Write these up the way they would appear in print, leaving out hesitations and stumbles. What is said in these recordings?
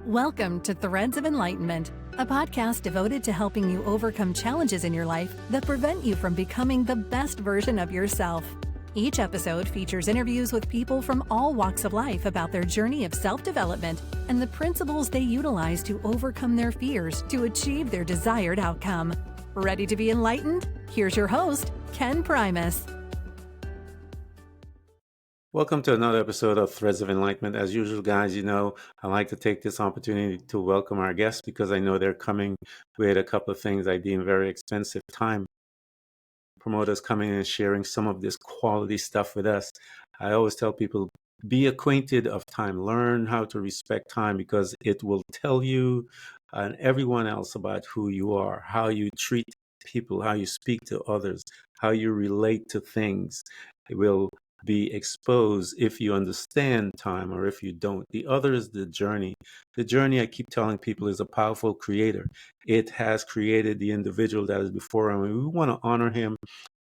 Welcome to Threads of Enlightenment, a podcast devoted to helping you overcome challenges in your life that prevent you from becoming the best version of yourself. Each episode features interviews with people from all walks of life about their journey of self-development and the principles they utilize to overcome their fears to achieve their desired outcome. Ready to be enlightened? Here's your host, Ken Primus. Welcome to another episode of Threads of Enlightenment. As usual, guys, I like to take this opportunity to welcome our guests because I know they're coming with a couple of things I deem very expensive time. Promoters coming and sharing some of this quality stuff with us. I always tell people, be acquainted of time. Learn how to respect time because it will tell you and everyone else about who you are, how you treat people, how you speak to others, how you relate to things. It will be exposed if you understand time or if you don't. The other is the journey. The journey, I keep telling people, is a powerful creator. It has created the individual that is before him. And we want to honor him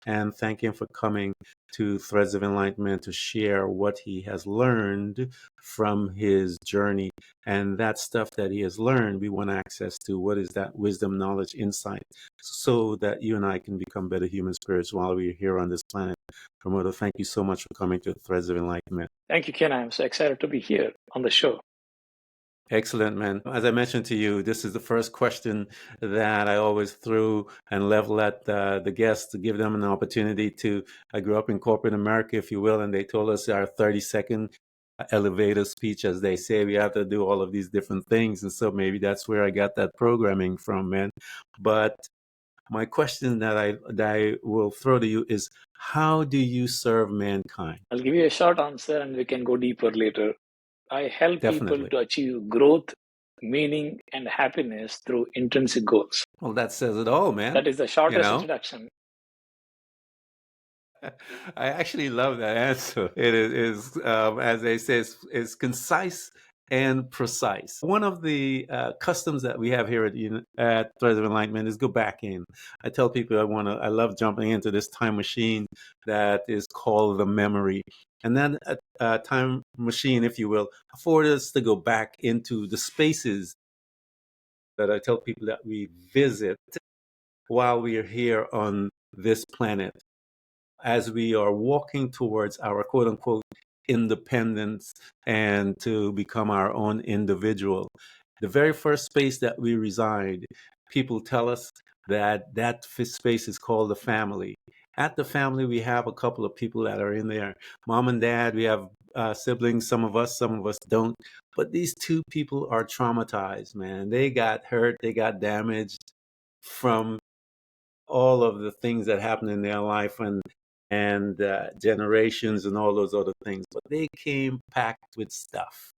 and thank him for coming to Threads of Enlightenment to share what he has learned from his journey. And that stuff that he has learned, we want access to. What is that wisdom, knowledge, insight, so that you and I can become better human spirits while we're here on this planet. Promoter, thank you so much for coming to Threads of Enlightenment. Thank you, Ken. I'm so excited to be here on the show. Excellent, man. As I mentioned to you, this is the first question that I always threw and level at the guests to give them an opportunity to. I grew up in corporate America, if you will, and they told us our 30-second elevator speech, as they say. We have to do all of these different things. And so maybe that's where I got that programming from, man. But my question that I will throw to you is, how do you serve mankind? I'll give you a short answer and we can go deeper later. I help Definitely. people to achieve growth, meaning, and happiness through intrinsic goals. Well, that says it all, man. That is the shortest introduction. I actually love that answer. It is as they say, is concise and precise. One of the customs that we have here at Threads of Enlightenment is go back in. I tell people I love jumping into this time machine that is called the memory. And then a time machine, if you will, affords us to go back into the spaces that I tell people that we visit while we are here on this planet, as we are walking towards our quote unquote independence and to become our own individual. The very first space that we reside, people tell us that space is called the family. At the family, we have a couple of people that are in there. Mom and dad, we have siblings, some of us don't. But these two people are traumatized, man. They got hurt, they got damaged from all of the things that happened in their life and generations and all those other things. But they came packed with stuff.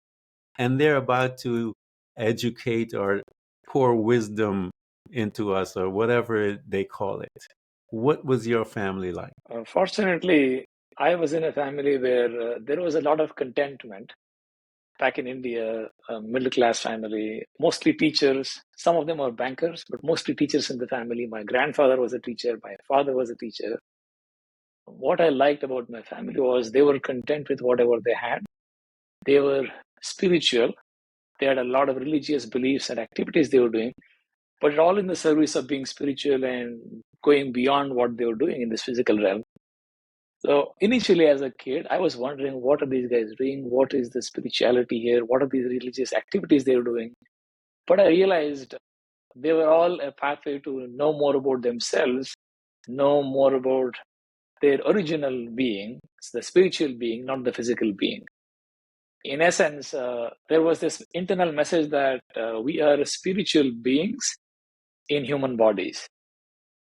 And they're about to educate or pour wisdom into us or whatever they call it. What was your family like? Fortunately, I was in a family where there was a lot of contentment. Back in India, a middle-class family, mostly teachers. Some of them are bankers, but mostly teachers in the family. My grandfather was a teacher. My father was a teacher. What I liked about my family was they were content with whatever they had. They were spiritual. They had a lot of religious beliefs and activities they were doing, but all in the service of being spiritual and going beyond what they were doing in this physical realm. So initially as a kid, I was wondering, what are these guys doing? What is the spirituality here? What are these religious activities they were doing? But I realized they were all a pathway to know more about themselves, know more about their original being, the spiritual being, not the physical being. In essence, there was this internal message that we are spiritual beings in human bodies.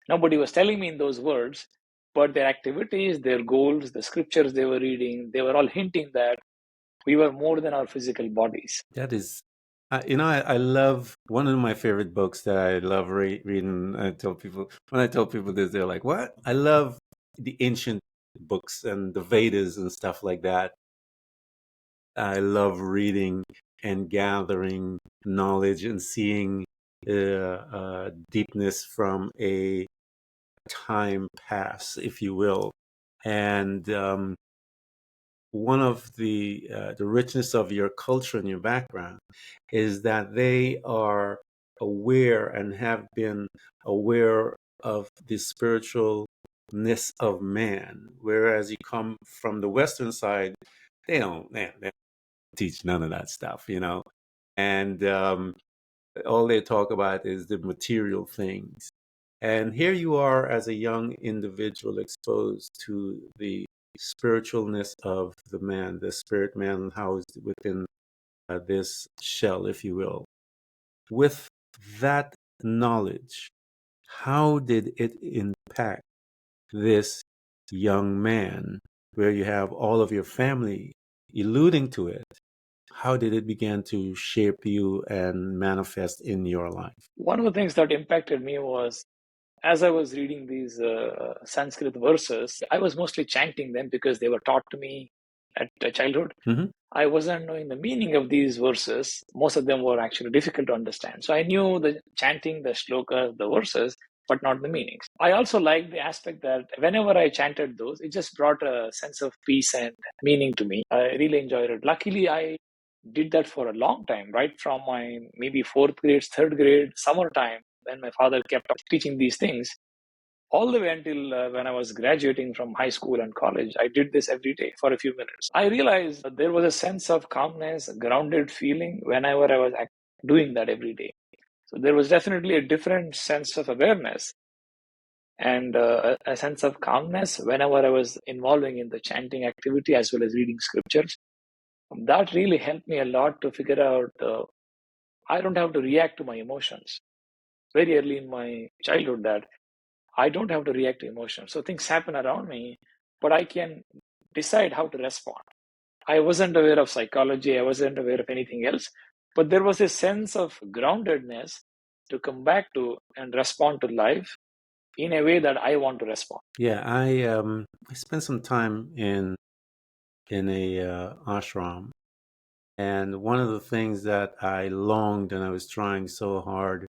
Nobody was telling me in those words, but their activities, their goals, the scriptures they were reading, they were all hinting that we were more than our physical bodies. That is, I love one of my favorite books that I love reading. When I tell people this, they're like, what? I love the ancient books and the Vedas and stuff like that. I love reading and gathering knowledge and seeing deepness from a time pass, if you will. And one of the richness of your culture and your background is that they are aware and have been aware of the spiritualness of man, whereas you come from the Western side, they don't teach none of that stuff, and all they talk about is the material things. And here you are as a young individual exposed to the spiritualness of the man, the spirit man housed within this shell, if you will. With that knowledge, how did it impact this young man, where you have all of your family alluding to it? How did it begin to shape you and manifest in your life? One of the things that impacted me was as I was reading these Sanskrit verses, I was mostly chanting them because they were taught to me at childhood. Mm-hmm. I wasn't knowing the meaning of these verses. Most of them were actually difficult to understand. So I knew the chanting, the shlokas, the verses, but not the meanings. I also liked the aspect that whenever I chanted those, it just brought a sense of peace and meaning to me. I really enjoyed it. Luckily, I did that for a long time, right from my maybe fourth grade, third grade, summertime, when my father kept teaching these things all the way until when I was graduating from high school and college. I did this every day for a few minutes. I realized that there was a sense of calmness, a grounded feeling whenever I was doing that every day. So there was definitely a different sense of awareness and a sense of calmness whenever I was involving in the chanting activity as well as reading scriptures. That really helped me a lot to figure out I don't have to react to my emotions. Very early in my childhood, that I don't have to react to emotions. So things happen around me, but I can decide how to respond. I wasn't aware of psychology, I wasn't aware of anything else, but there was a sense of groundedness to come back to and respond to life in a way that I want to respond. Yeah, I spent some time in a ashram, and one of the things that I longed and I was trying so hard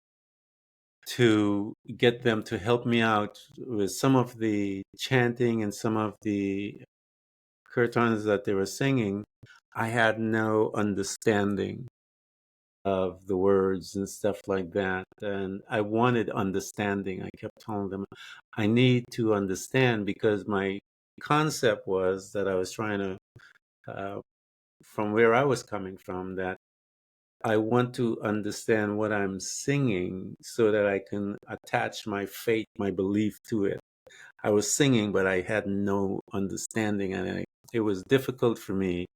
to get them to help me out with some of the chanting and some of the kirtans that they were singing. I had no understanding of the words and stuff like that, and I wanted understanding. I kept telling them I need to understand, because my concept was that I was trying to from where I was coming from, that I want to understand what I'm singing so that I can attach my faith, my belief to it. I was singing, but I had no understanding, and it was difficult for me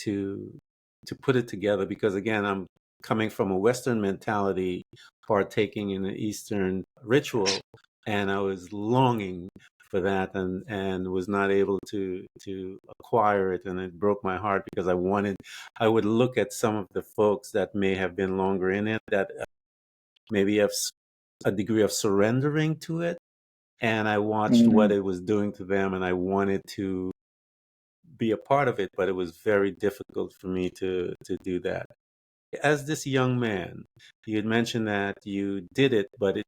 to to put it together, because again, I'm coming from a Western mentality, partaking in an Eastern ritual, and I was longing for that, and was not able to acquire it, and it broke my heart, because I would look at some of the folks that may have been longer in it, that maybe have a degree of surrendering to it, and I watched what Mhm. it was doing to them, and I wanted to be a part of it, but it was very difficult for me to do that. As this young man, you had mentioned that you did it, but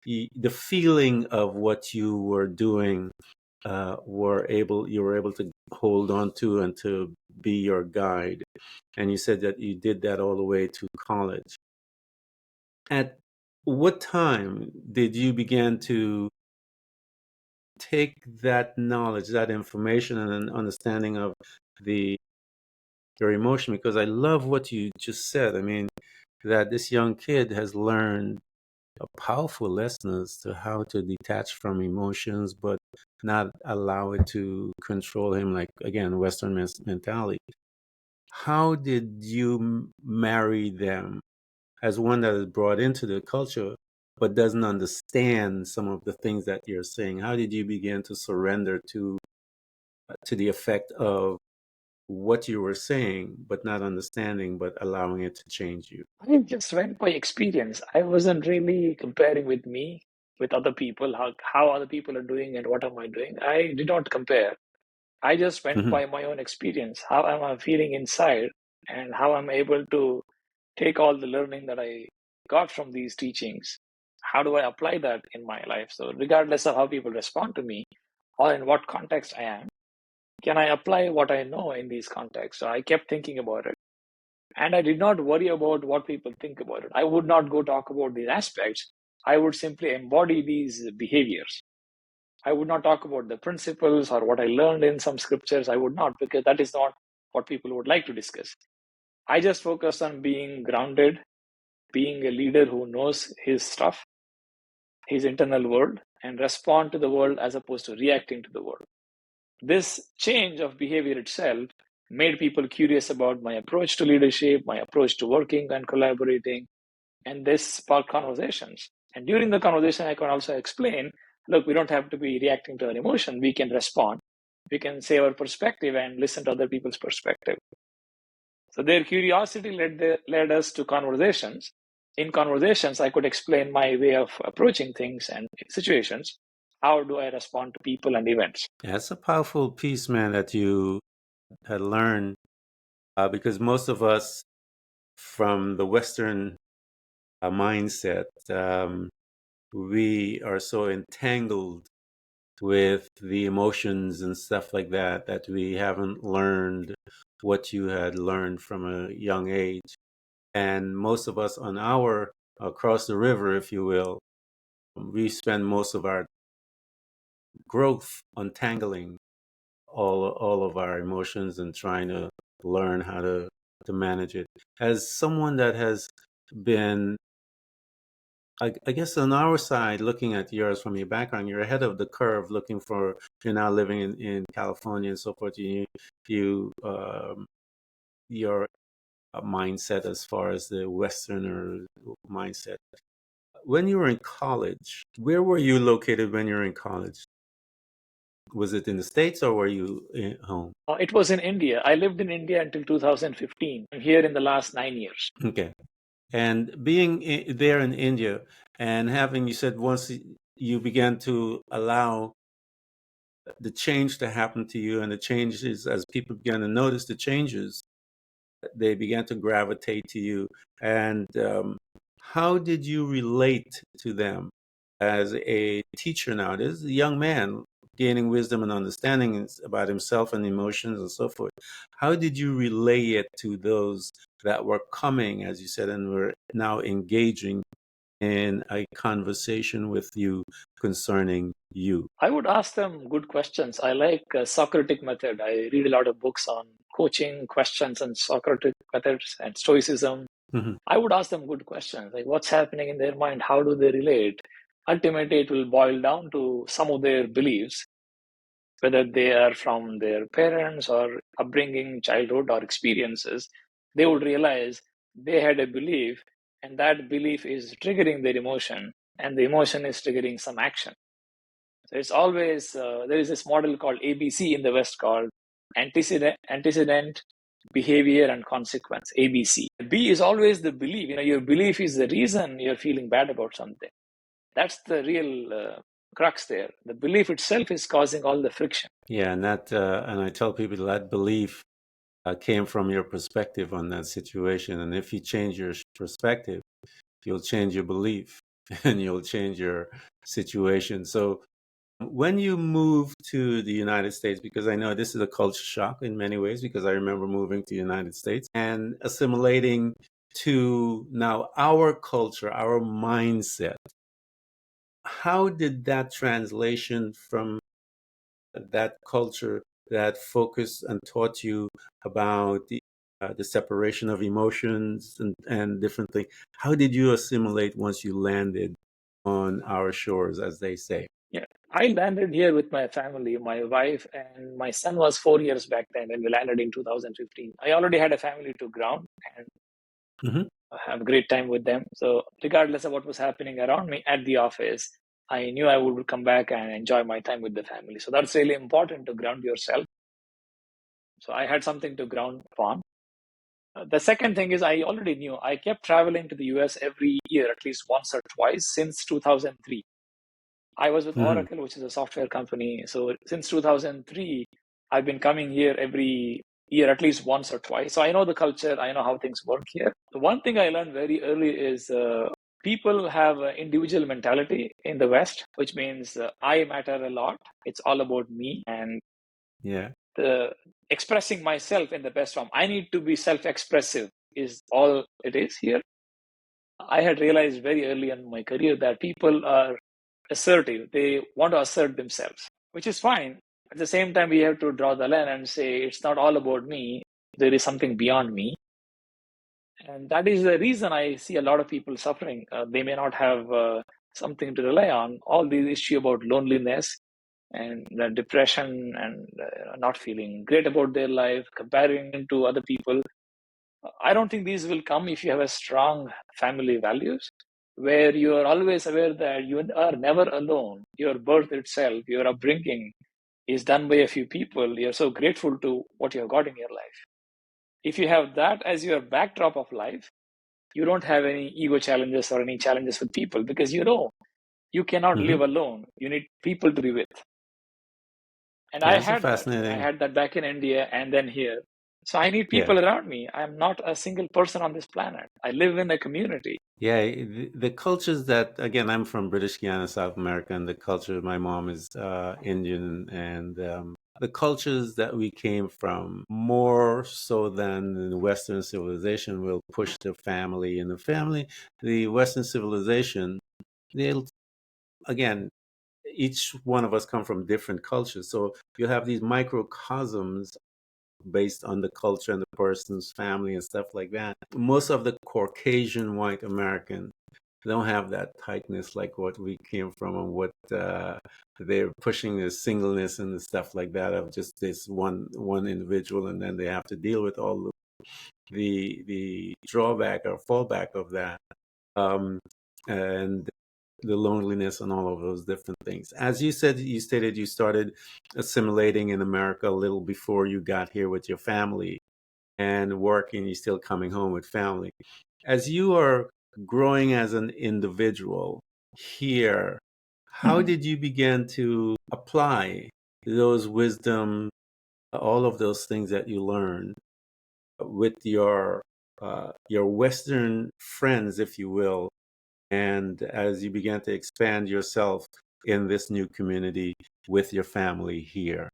the feeling of what you were doing, you were able to hold on to and to be your guide. And you said that you did that all the way to college. At what time did you begin to take that knowledge, that information, and an understanding of the your emotion? Because I love what you just said. I mean, that this young kid has learned a powerful lesson as to how to detach from emotions, but not allow it to control him, like, again, Western mentality. How did you marry them as one that is brought into the culture but doesn't understand some of the things that you're saying? How did you begin to surrender to the effect of what you were saying, but not understanding, but allowing it to change you? I just went by experience. I wasn't really comparing with me, with other people, how other people are doing and what am I doing. I did not compare. I just went Hmm. by my own experience. How am I feeling inside and how I'm able to take all the learning that I got from these teachings. How do I apply that in my life? So, regardless of how people respond to me or in what context I am, Can I apply what I know in these contexts? So I kept thinking about it. And I did not worry about what people think about it. I would not go talk about these aspects. I would simply embody these behaviors. I would not talk about the principles or what I learned in some scriptures. I would not, because that is not what people would like to discuss. I just focus on being grounded, being a leader who knows his stuff, his internal world, and respond to the world as opposed to reacting to the world. This change of behavior itself made people curious about my approach to leadership, my approach to working and collaborating, and this sparked conversations. And during the conversation, I can also explain, look, we don't have to be reacting to our emotion. We can respond. We can say our perspective and listen to other people's perspective. So their curiosity led us to conversations. In conversations, I could explain my way of approaching things and situations. How do I respond to people and events? Yeah, it's a powerful piece, man, that you had learned because most of us from the Western mindset, we are so entangled with the emotions and stuff like that that we haven't learned what you had learned from a young age. And most of us on our across the river, if you will, we spend most of our growth untangling all of our emotions and trying to learn how to manage it. As someone that has been, I guess, on our side, looking at yours from your background, you're ahead of the curve. Looking for, you're now living in California and so forth. Your mindset as far as the Westerner mindset. When you were in college, where were you located when you were in college? Was it in the States or were you home? It was in India. I lived in India until 2015. I'm here in the last 9 years. Okay. And being there in India and having, you said once you began to allow the change to happen to you, and the changes, as people began to notice the changes, they began to gravitate to you. And how did you relate to them as a teacher now? This is a young man gaining wisdom and understanding about himself and emotions and so forth. How did you relay it to those that were coming, as you said, and were now engaging in a conversation with you concerning you? I would ask them good questions. I like Socratic method. I read a lot of books on coaching, questions, and Socratic methods and Stoicism. Mm-hmm. I would ask them good questions, like what's happening in their mind, how do they relate. Ultimately, it will boil down to some of their beliefs, whether they are from their parents or upbringing, childhood, or experiences. They would realize they had a belief, and that belief is triggering their emotion, and the emotion is triggering some action. So it's always, there is this model called ABC in the West called antecedent, behavior, and consequence, ABC. B is always the belief. Your belief is the reason you're feeling bad about something. That's the real crux there. The belief itself is causing all the friction. Yeah, and and I tell people that belief came from your perspective on that situation. And if you change your perspective, you'll change your belief and you'll change your situation. So when you move to the United States, because I know this is a culture shock in many ways, because I remember moving to the United States and assimilating to now our culture, our mindset. How did that translation from that culture that focused and taught you about the separation of emotions and different things, how did you assimilate once you landed on our shores, as they say? Yeah, I landed here with my family, my wife, and my son was 4 years back then when we landed in 2015. I already had a family to ground and Mm-hmm. have a great time with them. So regardless of what was happening around me at the office, I knew I would come back and enjoy my time with the family. So that's really important to ground yourself. So I had something to ground upon. The second thing is I already knew I kept traveling to the US every year, at least once or twice since 2003. I was with Mm-hmm. Oracle, which is a software company. So since 2003, I've been coming here every year, at least once or twice. So I know the culture, I know how things work here. The one thing I learned very early is people have an individual mentality in the West, which means I matter a lot. It's all about me. And Yeah. the expressing myself in the best form. I need to be self-expressive is all it is here. I had realized very early in my career that people are assertive. They want to assert themselves, which is fine. At the same time, we have to draw the line and say it's not all about me. There is something beyond me. And that is the reason I see a lot of people suffering. They may not have something to rely on. All these issue about loneliness and depression and not feeling great about their life, comparing to other people. I don't think these will come if you have a strong family values, where you are always aware that you are never alone. Your birth itself, your upbringing is done by a few people. You're so grateful to what you have got in your life. If you have that as your backdrop of life, you don't have any ego challenges or any challenges with people, because you know you cannot live Hmm. alone. You need people to be with. And Yeah, I it's a had that. I fascinating. had that back in India and then here. So I need Yeah. people around me. I'm not a single person on this planet. I live in a community. Yeah, the cultures that, again, I'm from British Guiana, South America, and the culture, my mom is Indian, and the cultures that we came from, more so than in the Western civilization, will push the family. In the family, the Western civilization, they'll, again, each one of us come from different cultures. So you have these microcosms based on the culture and the person's family and stuff like that. Most of the Caucasian white American don't have that tightness like what we came from, and what they're pushing, the singleness and the stuff like that of just this one individual, and then they have to deal with all the drawback or fallback of that, um, and the loneliness and all of those different things. As you said, you stated you started assimilating in America a little before you got here with your family and working. You're still coming home with family. As you are growing as an individual here, how Mhm. did you begin to apply those wisdom, all of those things that you learned with your Western friends, if you will, and as you began to expand yourself in this new community with your family here?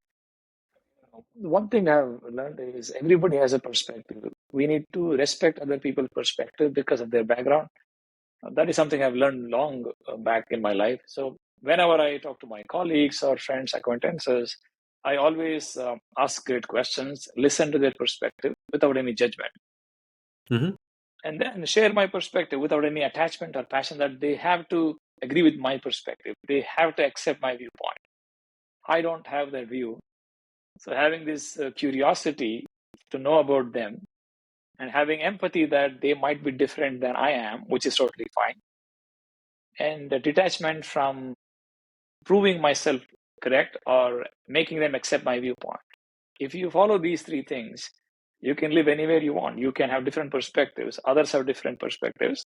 One thing I've learned is everybody has a perspective. We need to respect other people's perspective because of their background. That is something I've learned long back in my life. So whenever I talk to my colleagues or friends, acquaintances, I always ask great questions, listen to their perspective without any judgment, Hmm. and then share my perspective without any attachment or passion that they have to agree with my perspective. They have to accept my viewpoint. I don't have that view. So having this curiosity to know about them and having empathy that they might be different than I am, which is totally fine, and the detachment from proving myself correct or making them accept my viewpoint. If you follow these three things, you can live anywhere you want. You can have different perspectives. Others have different perspectives,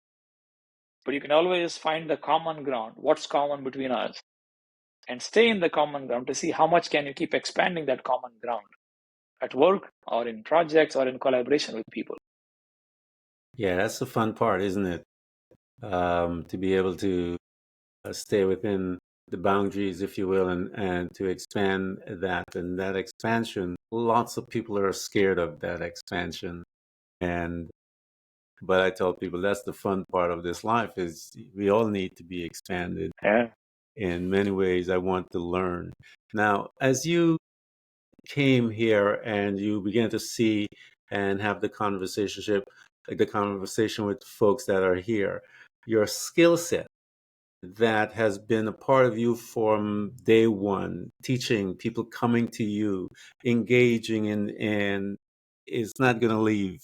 but you can always find the common ground. What's common between us? And stay in the common ground to see how much can you keep expanding that common ground at work or in projects or in collaboration with people. Yeah, that's the fun part, isn't it? To be able to stay within the boundaries, if you will, and to expand that. And that expansion, lots of people are scared of that expansion. And but I tell people that's the fun part of this life, is we all need to be expanded Yeah. in many ways. I want to learn. Now, as you came here and you began to see and have the conversation with folks that are here, your skill set that has been a part of you from day one, teaching people, coming to you, engaging in, and it's not going to leave.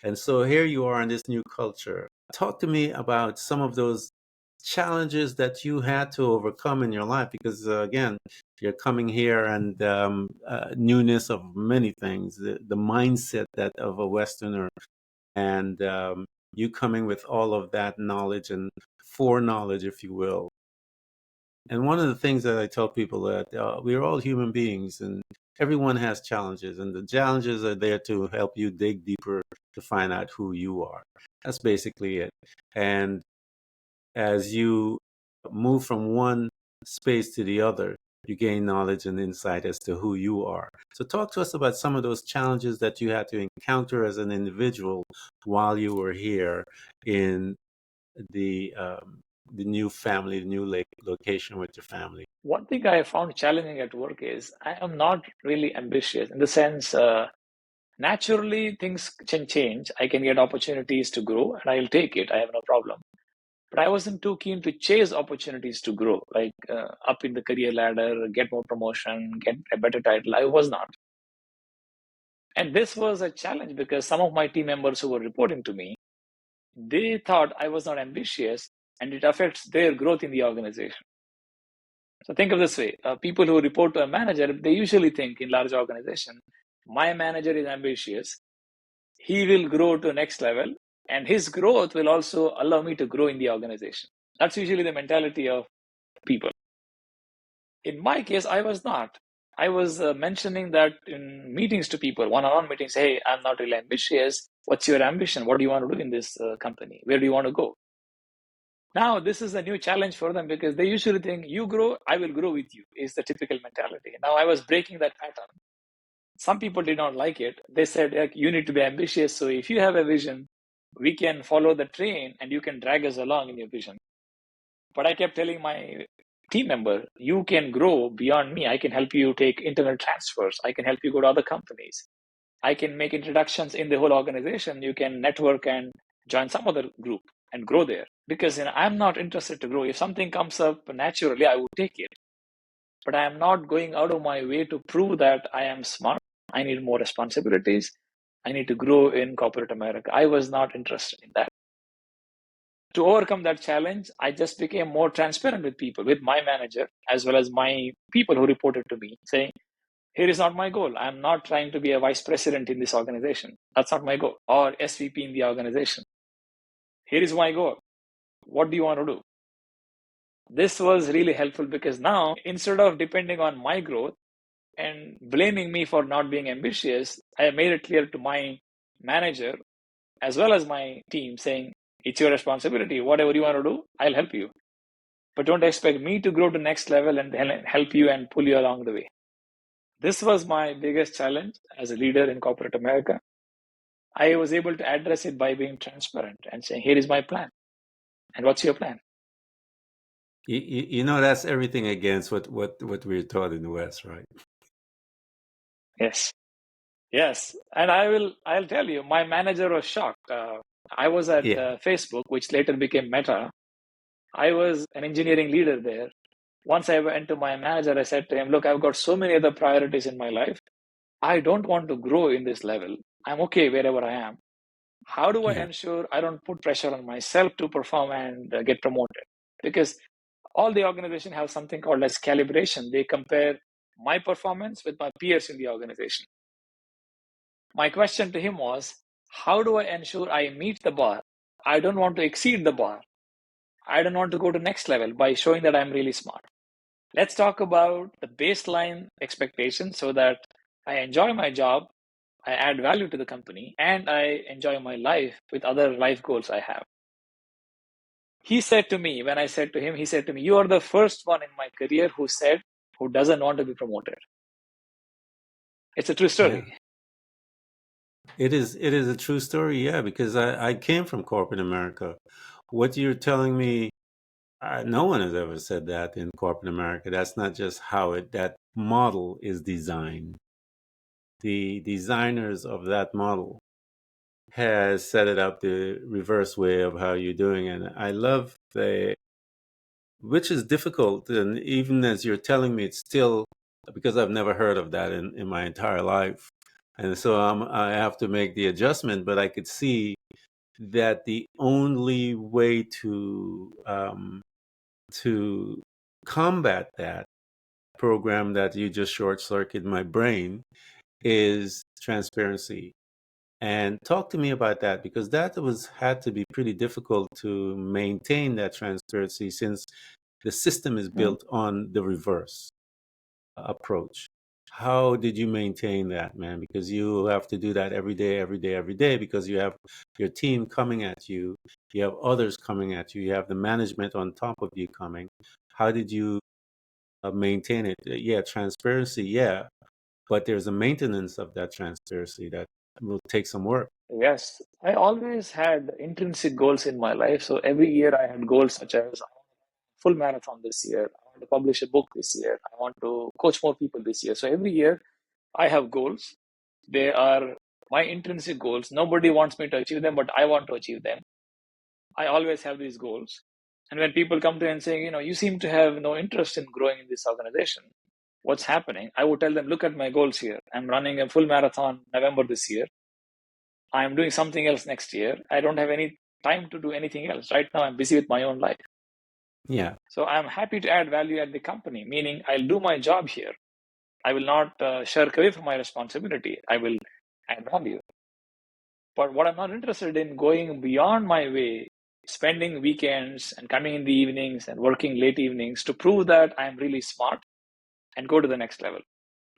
And so here you are in this new culture. Talk to me about some of those challenges that you had to overcome in your life, because again, you're coming here, and newness of many things, the mindset that of a Westerner, and you coming with all of that knowledge and foreknowledge, if you will. And one of the things that I tell people, that we're all human beings, and everyone has challenges, and the challenges are there to help you dig deeper to find out who you are. That's basically it. And as you move from one space to the other, you gain knowledge and insight as to who you are. So talk to us about some of those challenges that you had to encounter as an individual while you were here in the um, the new family, the new location with your family. One thing I found challenging at work is I am not really ambitious in the sense, naturally things can change. I can get opportunities to grow and I'll take it. I have no problem. But I wasn't too keen to chase opportunities to grow, like up in the career ladder, get more promotion, get a better title. I was not. And this was a challenge because some of my team members who were reporting to me, they thought I was not ambitious and it affects their growth in the organization. So think of this way, people who report to a manager, they usually think in large organization, my manager is ambitious, he will grow to next level, and his growth will also allow me to grow in the organization. That's usually the mentality of people. In my case, I was not. I was mentioning that in meetings to people, one-on-one meetings, hey, I'm not really ambitious. What's your ambition? What do you want to do in this company? Where do you want to go? Now, this is a new challenge for them because they usually think, you grow, I will grow with you, is the typical mentality. Now, I was breaking that pattern. Some people did not like it. They said, like, you need to be ambitious. So if you have a vision, we can follow the train and you can drag us along in your vision. But I kept telling my team member, you can grow beyond me. I can help you take internal transfers. I can help you go to other companies. I can make introductions in the whole organization. You can network and join some other group and grow there. Because I'm not interested to grow. If something comes up naturally, I would take it. But I am not going out of my way to prove that I am smart. I need more responsibilities. I need to grow in corporate America. I was not interested in that. To overcome that challenge, I just became more transparent with people, with my manager, as well as my people who reported to me, saying, here is not my goal. I'm not trying to be a vice president in this organization. That's not my goal. Or SVP in the organization. Here is my goal. What do you want to do? This was really helpful because now, instead of depending on my growth and blaming me for not being ambitious, I made it clear to my manager as well as my team saying, it's your responsibility. Whatever you want to do, I'll help you. But don't expect me to grow to next level and help you and pull you along the way. This was my biggest challenge as a leader in corporate America. I was able to address it by being transparent and saying, here is my plan. And what's your plan? You know, that's everything against what we're taught in the West, right? Yes. Yes. And I'll tell you, my manager was shocked. I was at Yeah. Facebook, which later became Meta. I was an engineering leader there. Once I went to my manager, I said to him, look, I've got so many other priorities in my life. I don't want to grow in this level. I'm okay wherever I am. How do I Yeah. ensure I don't put pressure on myself to perform and get promoted? Because all the organization have something called as calibration. They compare my performance with my peers in the organization. My question to him was, how do I ensure I meet the bar? I don't want to exceed the bar. I don't want to go to next level by showing that I'm really smart. Let's talk about the baseline expectation so that I enjoy my job, I add value to the company, and I enjoy my life with other life goals I have. He said to me, when I said to him, he said to me, you are the first one in my career who doesn't want to be promoted. It's a true Yeah. story. It is a true story, yeah, because I came from corporate America. What you're telling me, no one has ever said that in corporate America. That's not just how that model is designed. The designers of that model has set it up the reverse way of how you're doing. And I love which is difficult. And even as you're telling me, it's still because I've never heard of that in my entire life. And so I have to make the adjustment, but I could see that the only way to combat that program that you just short circuit my brain is transparency. And talk to me about that because that had to be pretty difficult to maintain that transparency since the system is Mm. built on the reverse approach. How did you maintain that, man? Because you have to do that every day, every day, every day because you have your team coming at you, you have others coming at you, you have the management on top of you coming. How did you maintain it. Yeah, transparency, yeah, but there's a maintenance of that transparency that will take some work. Yes, I always had intrinsic goals in my life. So every year I had goals such as full marathon this year. I want to publish a book this year. I want to coach more people this year. So every year I have goals. They are my intrinsic goals. Nobody wants me to achieve them, but I want to achieve them. I always have these goals. And when people come to me and say, you seem to have no interest in growing in this organization, what's happening? I would tell them, look at my goals here. I'm running a full marathon November this year. I'm doing something else next year. I don't have any time to do anything else. Right now, I'm busy with my own life. Yeah. So I'm happy to add value at the company, meaning I'll do my job here. I will not shirk away from my responsibility. I will add value. But what I'm not interested in going beyond my way, spending weekends and coming in the evenings and working late evenings to prove that I'm really smart and go to the next level.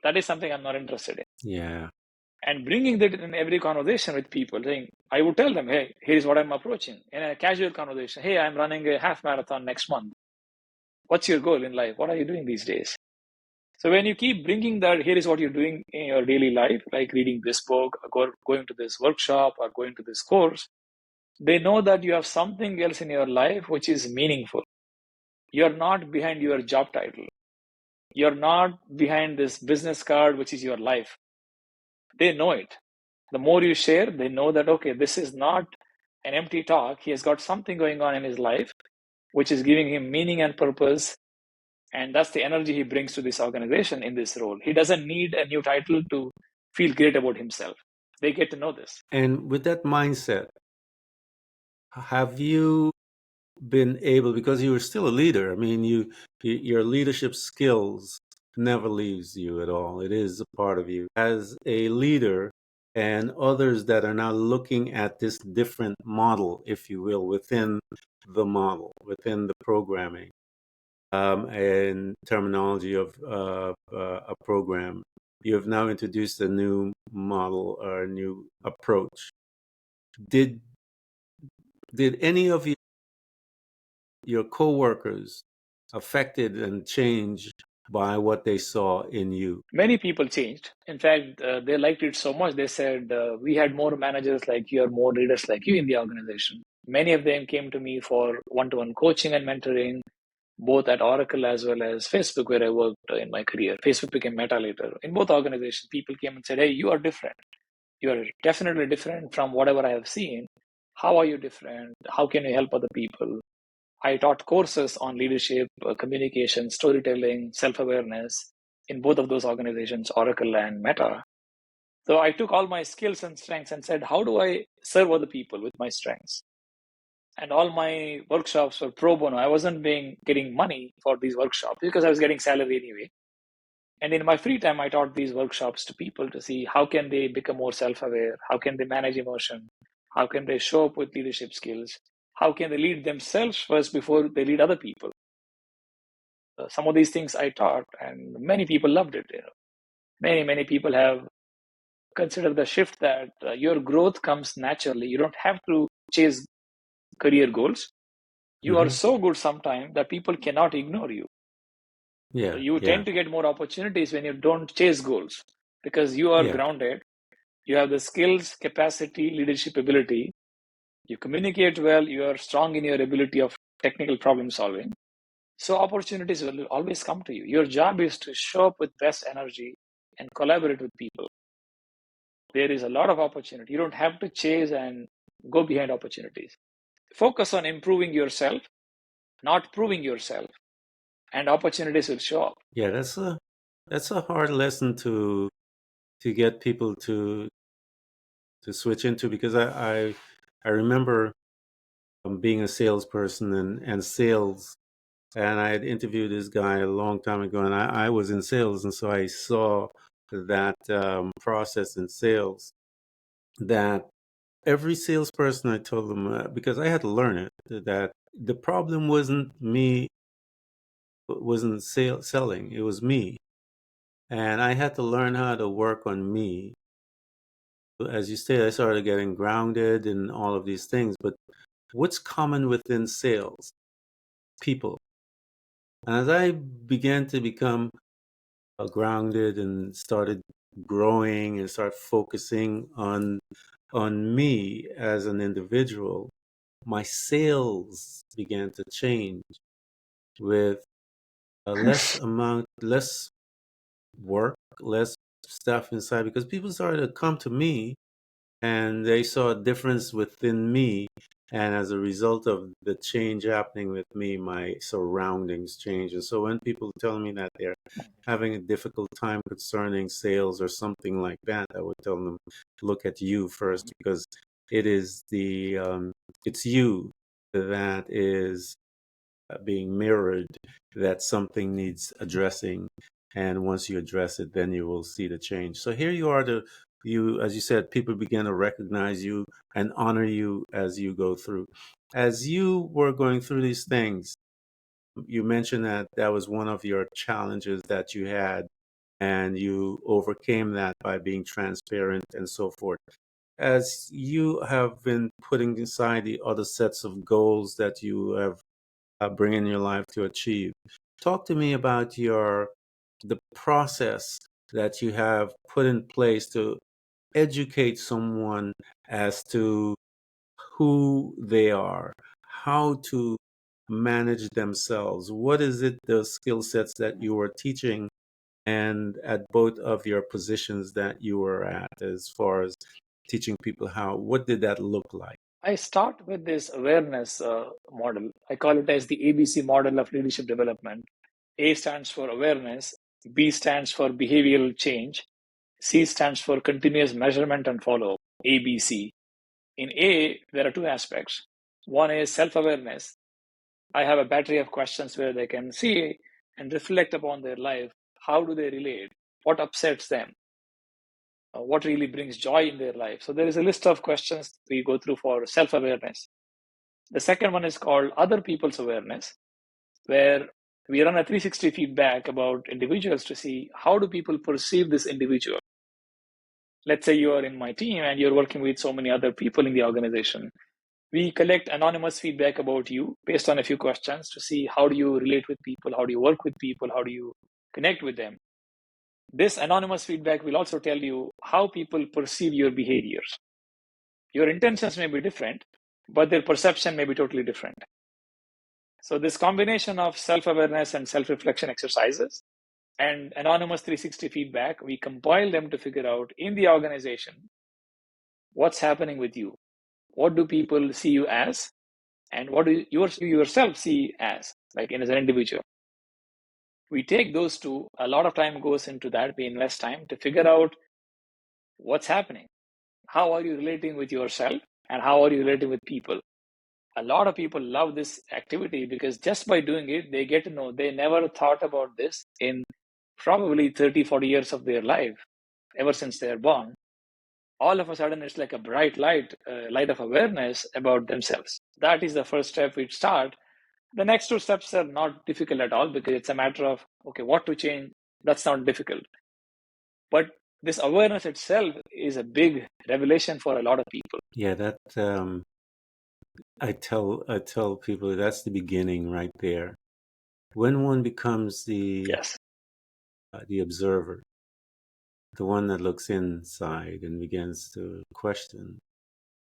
That is something I'm not interested in. Yeah. And bringing that in every conversation with people, saying, I would tell them, hey, here's what I'm approaching. In a casual conversation, hey, I'm running a half marathon next month. What's your goal in life? What are you doing these days? So when you keep bringing that, here is what you're doing in your daily life, like reading this book, or going to this workshop, or going to this course, they know that you have something else in your life which is meaningful. You're not behind your job title. You're not behind this business card, which is your life. They know it. The more you share, they know that, okay, this is not an empty talk. He has got something going on in his life, which is giving him meaning and purpose. And that's the energy he brings to this organization in this role. He doesn't need a new title to feel great about himself. They get to know this. And with that mindset, have you been able, because you were still a leader, I mean, your leadership skills never leaves you at all. It is a part of you. As a leader and others that are now looking at this different model, if you will, within the model, within the programming, and terminology of a program, you have now introduced a new model or a new approach. Did any of your coworkers affected and changed by what they saw in you? Many people changed. In fact, they liked it so much, they said, we had more managers like you or more leaders like you in the organization. Many of them came to me for one-to-one coaching and mentoring, both at Oracle as well as Facebook, where I worked in my career. Facebook became Meta later. In both organizations, people came and said, hey, you are different. You are definitely different from whatever I have seen. How are you different? How can you help other people? I taught courses on leadership, communication, storytelling, self awareness in both of those organizations, Oracle and Meta. So I took all my skills and strengths and said, how do I serve other people with my strengths? And all my workshops were pro bono. I wasn't getting money for these workshops because I was getting salary anyway. And in my free time, I taught these workshops to people to see how can they become more self-aware, how can they manage emotion, how can they show up with leadership skills, how can they lead themselves first before they lead other people. Some of these things I taught, and many people loved it. Many people have considered the shift that your growth comes naturally. You don't have to chase career goals. You are Mm-hmm. so good sometimes that people cannot ignore you. Yeah, You yeah, tend to get more opportunities when you don't chase goals because you are yeah. grounded. You have the skills, capacity, leadership ability. You communicate well. You are strong in your ability of technical problem solving. So opportunities will always come to you. Your job is to show up with best energy and collaborate with people. There is a lot of opportunity. You don't have to chase and go behind opportunities. Focus on improving yourself, not proving yourself, and opportunities will show up. Yeah, that's a hard lesson to get people to switch into, because I remember being a salesperson and sales, and I had interviewed this guy a long time ago, and I was in sales, and so I saw that process in sales, that every salesperson, I told them, because I had to learn it, that the problem wasn't selling, it was me, and I had to learn how to work on me. As you said, I started getting grounded and all of these things, but what's common within sales? People. And as I began to become grounded and started growing and start focusing on me as an individual, my sales began to change with a less work, less stuff inside, because people started to come to me and they saw a difference within me. And as a result of the change happening with me, my surroundings change. And so when people tell me that they're having a difficult time concerning sales or something like that, I would tell them, look at you first, because it is it's you that is being mirrored, that something needs addressing, and once you address it, then you will see the change. So here you are, as you said, people begin to recognize you and honor you as you go through. As you were going through these things, you mentioned that that was one of your challenges that you had, and you overcame that by being transparent and so forth. As you have been putting aside the other sets of goals that you have bring in your life to achieve. Talk to me about the process that you have put in place to educate someone as to who they are, how to manage themselves. What is it, the skill sets that you are teaching, and at both of your positions that you were at, as far as teaching people how, what did that look like? I start with this awareness model. I call it as the ABC model of leadership development. A stands for awareness, B stands for behavioral change, C stands for continuous measurement and follow, ABC. In A, there are two aspects. One is self awareness. I have a battery of questions where they can see and reflect upon their life. How do they relate? What upsets them? What really brings joy in their life? So there is a list of questions we go through for self awareness. The second one is called other people's awareness, where we run a 360 feedback about individuals to see how do people perceive this individual. Let's say you are in my team and you're working with so many other people in the organization. We collect anonymous feedback about you based on a few questions to see how do you relate with people, how do you work with people, how do you connect with them. This anonymous feedback will also tell you how people perceive your behaviors. Your intentions may be different, but their perception may be totally different. So this combination of self-awareness and self-reflection exercises and anonymous 360 feedback, we compile them to figure out in the organization what's happening with you. What do people see you as? And what do you yourself see as, like as an individual? We take those two, a lot of time goes into that. We invest time to figure out what's happening. How are you relating with yourself and how are you relating with people? A lot of people love this activity because just by doing it, they get to know they never thought about this in probably 30, 40 years of their life, ever since they're born. All of a sudden, it's like a bright light of awareness about themselves. That is the first step we start. The next two steps are not difficult at all because it's a matter of, okay, what to change? That's not difficult. But this awareness itself is a big revelation for a lot of people. Yeah, that I tell people that's the beginning right there. When one becomes Yes. the observer, the one that looks inside and begins to question,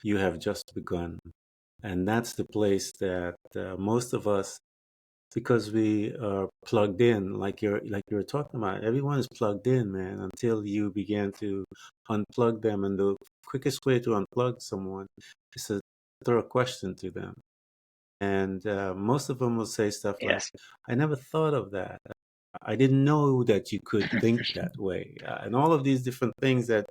you have just begun. And that's the place that most of us, because we are plugged in, like you're talking about, everyone is plugged in, man, until you begin to unplug them. And the quickest way to unplug someone is to throw a question to them. And most of them will say stuff like, Yes. I never thought of that. I didn't know that you could think that way. And all of these different things that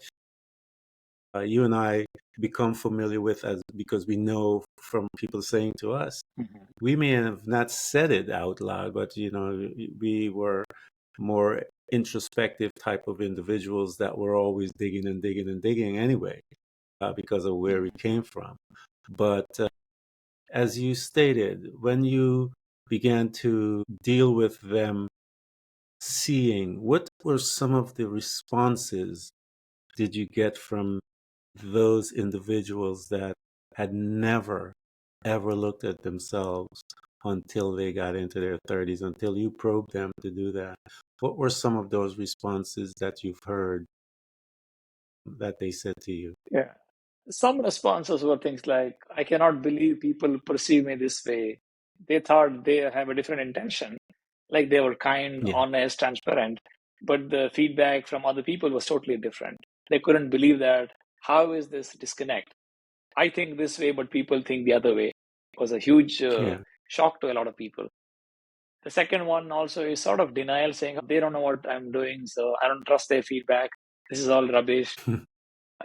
you and I become familiar with as because we know from people saying to us. Mhm. We may have not said it out loud, but we were more introspective type of individuals that were always digging and digging and digging anyway, because of where we came from. But as you stated, when you began to deal with them seeing, what were some of the responses did you get from those individuals that had never ever looked at themselves until they got into their 30s, until you probed them to do that. What were some of those responses that you've heard that they said to you? Yeah. Some responses were things like, I cannot believe people perceive me this way. They thought they have a different intention, like they were kind, Yeah, honest, transparent, but the feedback from other people was totally different. They couldn't believe that. How is this disconnect? I think this way, but people think the other way. It was a huge yeah, shock to a lot of people. The second one also is sort of denial, saying they don't know what I'm doing, so I don't trust their feedback. This is all rubbish.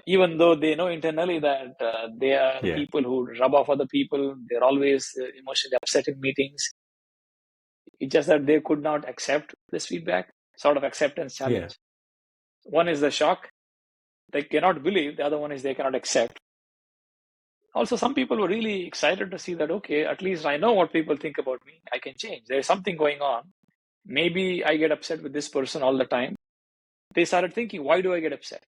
Even though they know internally that they are yeah, people who rub off other people, they're always emotionally upset in meetings. It's just that they could not accept this feedback, sort of acceptance yeah, challenge. One is the shock, they cannot believe. The other one is they cannot accept. Also, some people were really excited to see that, okay, at least I know what people think about me. I can change. There's something going on. Maybe I get upset with this person all the time. They started thinking, why do I get upset?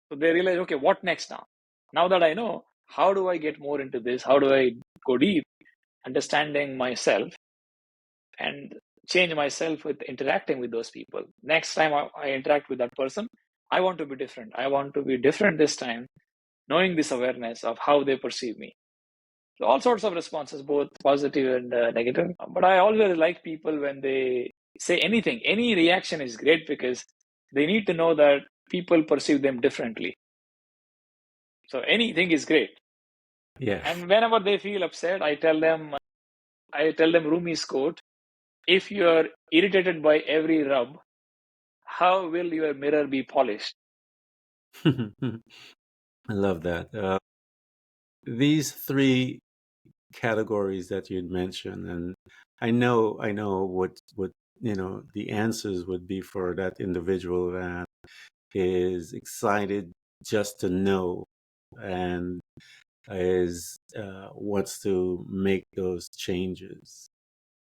So they realized, okay, what next now? Now that I know, how do I get more into this? How do I go deep, understanding myself and change myself with interacting with those people? Next time I interact with that person, I want to be different. I want to be different this time, knowing this awareness of how they perceive me. So all sorts of responses, both positive and negative. But I always like people when they say anything. Any reaction is great because they need to know that people perceive them differently. So anything is great. yeah. And whenever they feel upset, I tell them Rumi's quote: "If you are irritated by every rub, how will your mirror be polished?" I love that. These three categories that you'd mentioned, and I know what the answers would be for that individual that is excited just to know and is wants to make those changes.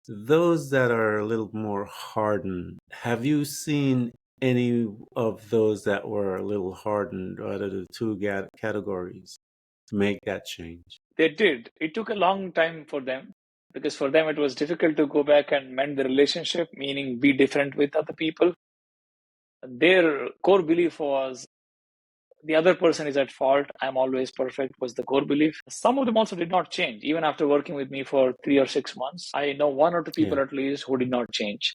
Those that are a little more hardened, have you seen any of those that were a little hardened out of the two categories make that change? They did. It took a long time for them because for them it was difficult to go back and mend the relationship, meaning be different with other people. Their core belief was the other person is at fault. I'm always perfect was the core belief. Some of them also did not change. Even after working with me for 3 or 6 months, I know one or two Yeah. people at least who did not change.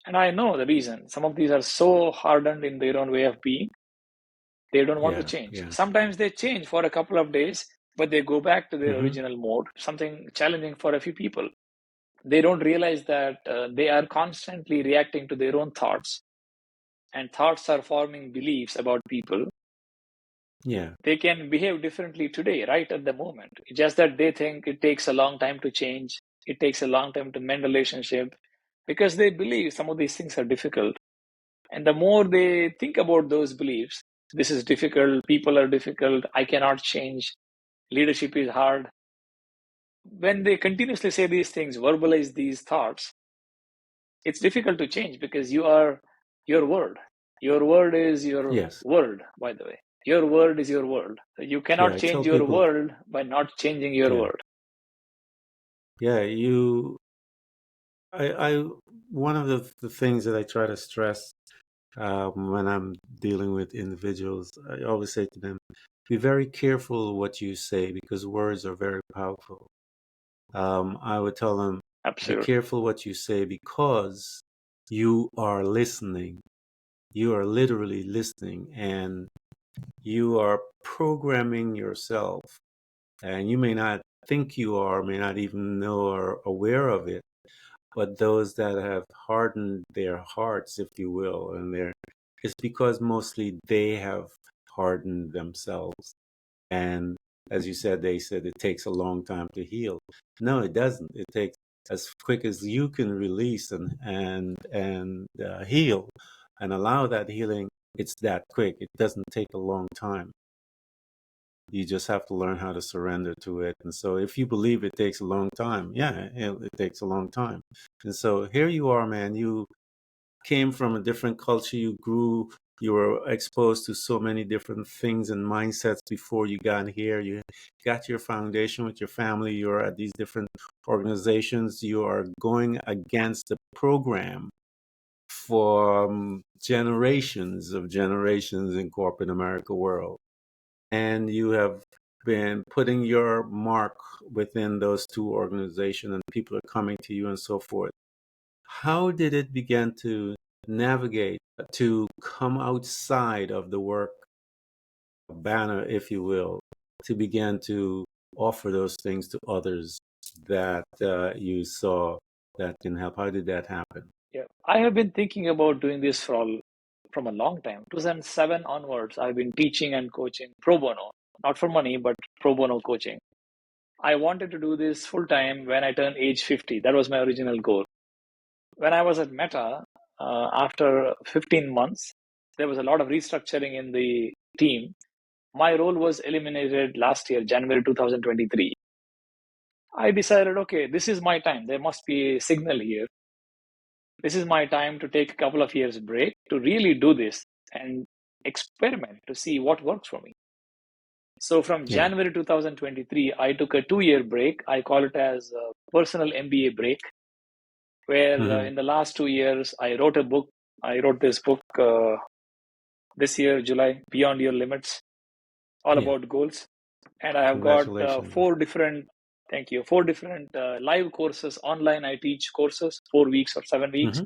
And I know the reason. Some of these are so hardened in their own way of being, they don't want to Yeah. change. Yeah. Sometimes they change for a couple of days, but they go back to their Hmm. original mode, something challenging for a few people. They don't realize that they are constantly reacting to their own thoughts, and thoughts are forming beliefs about people. Yeah. They can behave differently today, right at the moment. It's just that they think it takes a long time to change. It takes a long time to mend relationship because they believe some of these things are difficult. And the more they think about those beliefs, this is difficult, people are difficult, I cannot change, leadership is hard. When they continuously say these things, verbalize these thoughts, it's difficult to change because you are your word. Your word is your Yes. world, by the way. Your word is your world. You Yeah. cannot I change tell your people. world by not changing your Yeah. word. Yeah. I one of the things that I try to stress when I'm dealing with individuals, I always say to them, be very careful what you say because words are very powerful. I would tell them, be Absolutely. careful what you say because you are listening. You are literally listening and you are programming yourself. And you may not think you are, may not even know or aware of it, but those that have hardened their hearts, if you will, it's because mostly they have hardened themselves. And as you said, they said it takes a long time to heal. No, it doesn't. It takes as quick as you can release and heal and allow that healing. It's that quick. It doesn't take a long time. You just have to learn how to surrender to it. And so if you believe it takes a long time, yeah, it takes a long time. And so here you are, man. You came from a different culture. You grew You were exposed to so many different things and mindsets before you got here. You got your foundation with your family. You're at these different organizations. You are going against the program for generations in corporate America world. And you have been putting your mark within those two organizations, and people are coming to you and so forth. How did it begin to navigate to come outside of the work banner, if you will, to begin to offer those things to others that you saw that can help? How did that happen? Yeah, I have been thinking about doing this from a long time. 2007 onwards, I've been teaching and coaching pro bono, not for money, but pro bono coaching. I wanted to do this full time when I turned age 50. That was my original goal. When I was at Meta, after 15 months, there was a lot of restructuring in the team. My role was eliminated last year, January 2023. I decided, okay, this is my time. There must be a signal here. This is my time to take a couple of years break to really do this and experiment to see what works for me. So from Yeah. January 2023, I took a 2-year break. I call it as a personal MBA break, where Hmm. in the last 2 years, I wrote a book. I wrote this book this year, July, Beyond Your Limits, all Yeah. about goals. And I have got Congratulations. thank you, 4 different live courses online. I teach courses, 4 weeks or 7 weeks Hmm.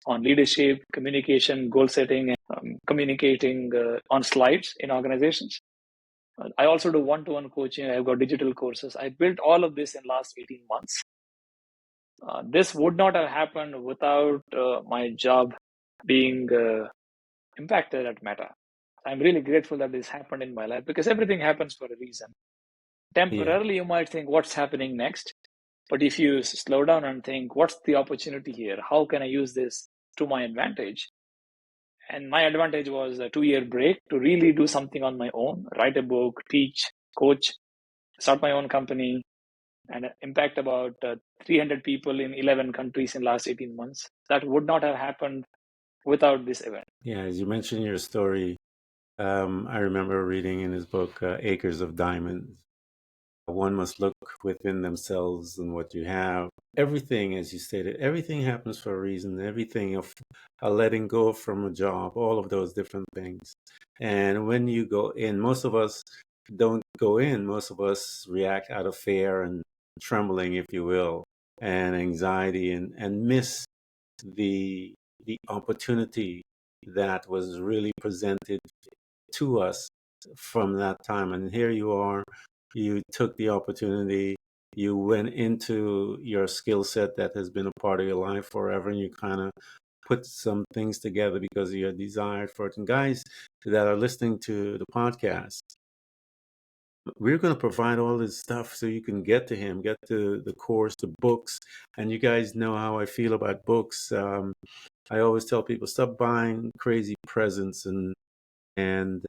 on leadership, communication, goal setting, and communicating on slides in organizations. I also do one-to-one coaching. I've got digital courses. I built all of this in last 18 months. This would not have happened without my job being impacted at Meta. I'm really grateful that this happened in my life because everything happens for a reason. Yeah. Temporarily, you might think, what's happening next? But if you slow down and think, what's the opportunity here? How can I use this to my advantage? And my advantage was a 2-year break to really do something on my own, write a book, teach, coach, start my own company, and impact about 300 people in 11 countries in last 18 months. That would not have happened without this event. Yeah. As you mentioned your story, I remember reading in his book, Acres of Diamonds. One must look within themselves and what you have. Everything, as you stated, everything happens for a reason. Everything of a letting go from a job, all of those different things. And when you go in, most of us don't go in. Most of us react out of fear and trembling, if you will, and anxiety, and miss the the opportunity that was really presented to us from that time. And here you are, you took the opportunity, you went into your skill set that has been a part of your life forever, and you kind of put some things together because of your desire for it. And guys that are listening to the podcast, we're going to provide all this stuff so you can get to him, get to the course, the books. And you guys know how I feel about books. I always tell people, stop buying crazy presents and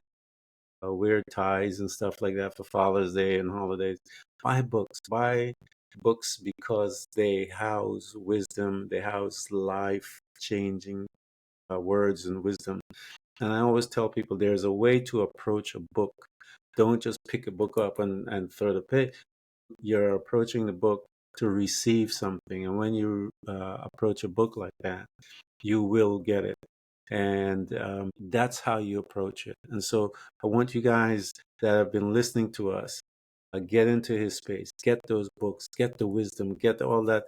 weird ties and stuff like that for Father's Day and holidays. Buy books. Buy books because they house wisdom. They house life-changing words and wisdom. And I always tell people there's a way to approach a book. Don't just pick a book up and throw the page. You're approaching the book to receive something. And when you approach a book like that, you will get it. And that's how you approach it. And so I want you guys that have been listening to us, get into his space, get those books, get the wisdom, get all that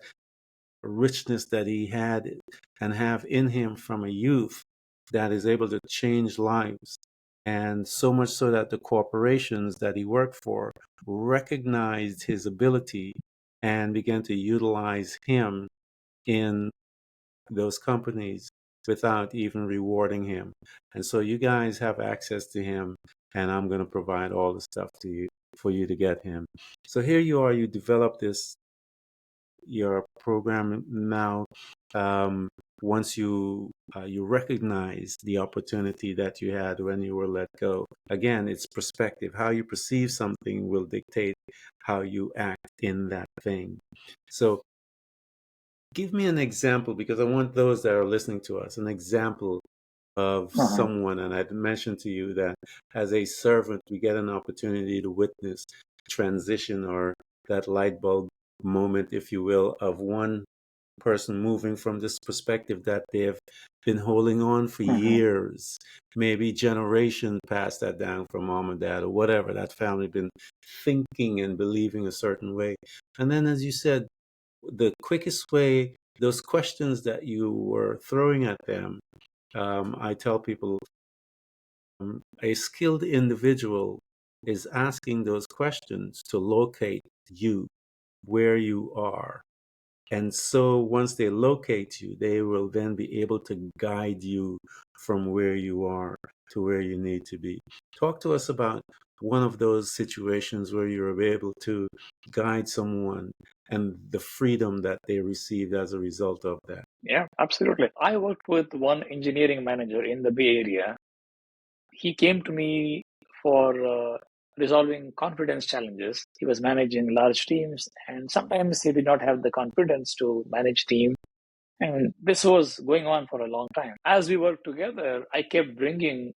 richness that he had and have in him from a youth that is able to change lives. And so much so that the corporations that he worked for recognized his ability and began to utilize him in those companies without even rewarding him. And so you guys have access to him, and I'm going to provide all the stuff to you for you to get him. So here you are, you develop this, your program now. Once you recognize the opportunity that you had when you were let go. Again, it's perspective. How you perceive something will dictate how you act in that thing. So give me an example, because I want those that are listening to us an example of someone. And I'd mentioned to you that as a servant, we get an opportunity to witness transition, or that light bulb moment, if you will, of one person moving from this perspective that they have been holding on for years, maybe generations passed that down from mom and dad or whatever, that family been thinking and believing a certain way. And then, as you said, the quickest way, those questions that you were throwing at them, I tell people, a skilled individual is asking those questions to locate you, where you are. And so once they locate you, they will then be able to guide you from where you are to where you need to be. Talk to us about one of those situations where you were able to guide someone and the freedom that they received as a result of that. Yeah, absolutely. I worked with one engineering manager in the Bay Area. He came to me for resolving confidence challenges. He was managing large teams, and sometimes he did not have the confidence to manage team. And this was going on for a long time. As we worked together, I kept bringing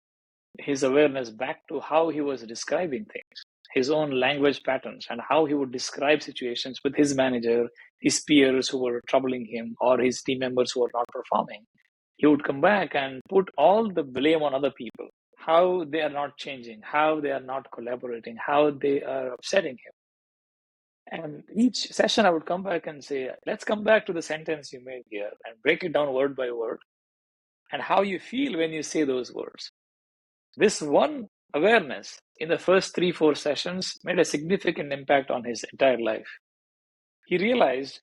his awareness back to how he was describing things, his own language patterns, and how he would describe situations with his manager, his peers who were troubling him, or his team members who were not performing. He would come back and put all the blame on other people, how they are not changing, how they are not collaborating, how they are upsetting him. And each session, I would come back and say, let's come back to the sentence you made here and break it down word by word and how you feel when you say those words. This one awareness in the first 3-4 sessions made a significant impact on his entire life. He realized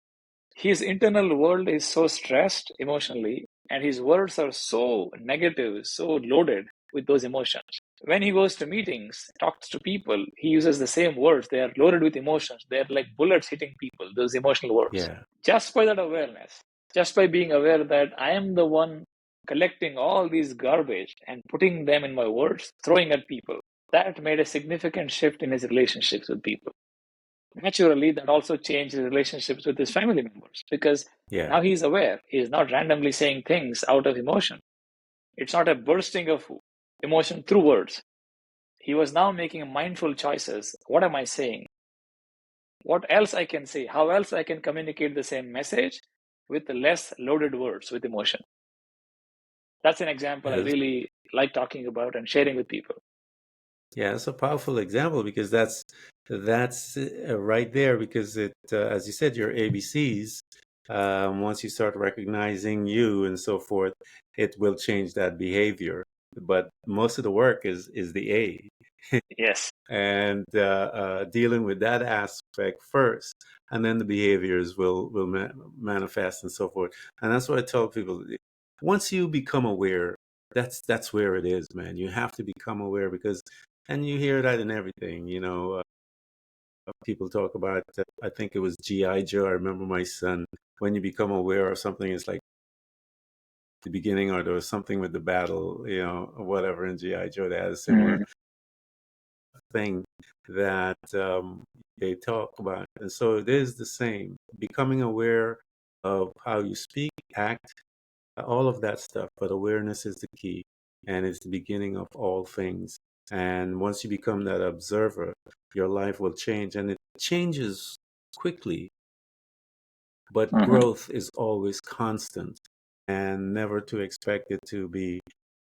his internal world is so stressed emotionally, and his words are so negative, so loaded with those emotions. When he goes to meetings, talks to people, he uses the same words. They are loaded with emotions. They're like bullets hitting people, those emotional words. Yeah. Just by that awareness, just by being aware that I am the one collecting all these garbage and putting them in my words, throwing at people, that made a significant shift in his relationships with people. Naturally, that also changed his relationships with his family members because Yeah. now he's aware. He's not randomly saying things out of emotion. It's not a bursting of emotion through words. He was now making mindful choices. What am I saying? What else I can say? How else I can communicate the same message with less loaded words with emotion? That's an example I Yes. really like talking about and sharing with people. Yeah, it's a powerful example because that's right there, because it, as you said, your ABCs. Once you start recognizing you and so forth, it will change that behavior. But most of the work is the A, Yes. and dealing with that aspect first, and then the behaviors will manifest and so forth. And that's what I tell people: once you become aware, that's where it is, man. You have to become aware, because, and you hear that in everything, people talk about. I think it was GI Joe. I remember my son. When you become aware of something, it's like the beginning, or there was something with the battle, or whatever in GI Joe that had a similar thing that they talk about. And so it is the same, becoming aware of how you speak, act, all of that stuff. But awareness is the key, and it's the beginning of all things. And once you become that observer, your life will change, and it changes quickly, but growth is always constant, and never to expect it to be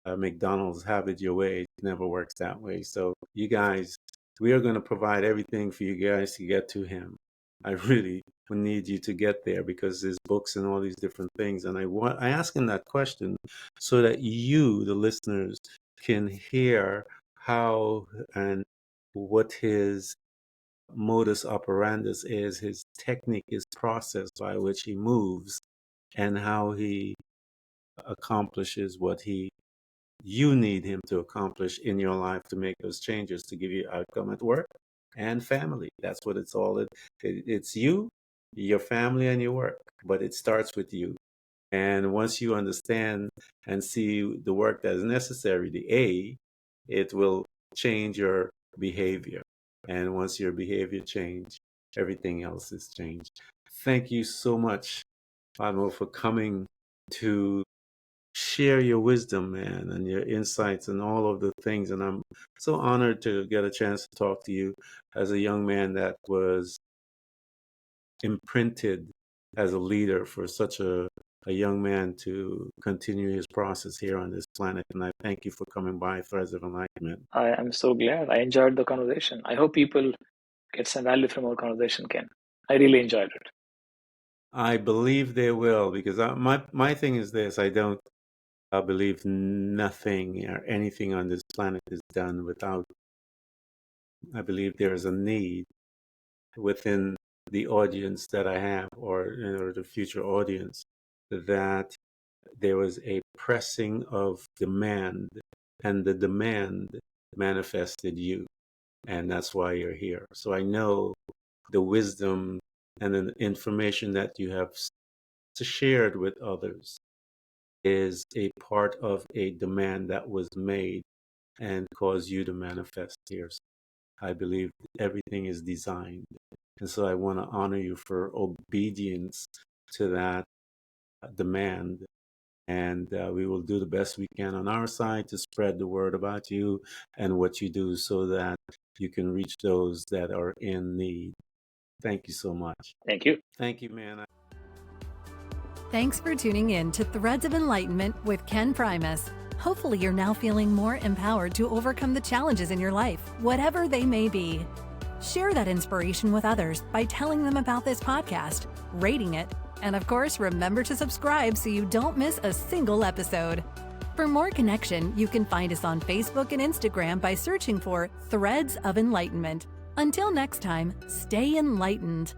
McDonald's, have it your way. It never works that way. So you guys, we are going to provide everything for you guys to get to him. I really need you to get there, because there's books and all these different things. And I ask him that question so that you, the listeners, can hear how and what his modus operandus is, his technique, his process by which he moves, and how he accomplishes what you need him to accomplish in your life to make those changes, to give you outcome at work and family. That's what it's all. It's you, your family, and your work, but it starts with you. And once you understand and see the work that is necessary, the A, it will change your behavior. And once your behavior change, everything else is changed. Thank you so much, Padmo, for coming to share your wisdom, man, and your insights and all of the things. And I'm so honored to get a chance to talk to you as a young man that was imprinted as a leader for such a young man to continue his process here on this planet. And I thank you for coming by Threads of Enlightenment. I am so glad. I enjoyed the conversation. I hope people get some value from our conversation, Ken. I really enjoyed it. I believe they will, because my thing is this: I believe nothing or anything on this planet is done without. I believe there is a need within the audience that I have, or the future audience, that there was a pressing of demand, and the demand manifested you, and that's why you're here. So I know the wisdom and the information that you have shared with others is a part of a demand that was made and caused you to manifest here. I believe everything is designed. And so I want to honor you for obedience to that demand. And we will do the best we can on our side to spread the word about you and what you do so that you can reach those that are in need. Thank you so much. Thank you. Thank you, man. Thanks for tuning in to Threads of Enlightenment with Ken Primus. Hopefully, you're now feeling more empowered to overcome the challenges in your life, whatever they may be. Share that inspiration with others by telling them about this podcast, rating it, and of course, remember to subscribe so you don't miss a single episode. For more connection, you can find us on Facebook and Instagram by searching for Threads of Enlightenment. Until next time, stay enlightened.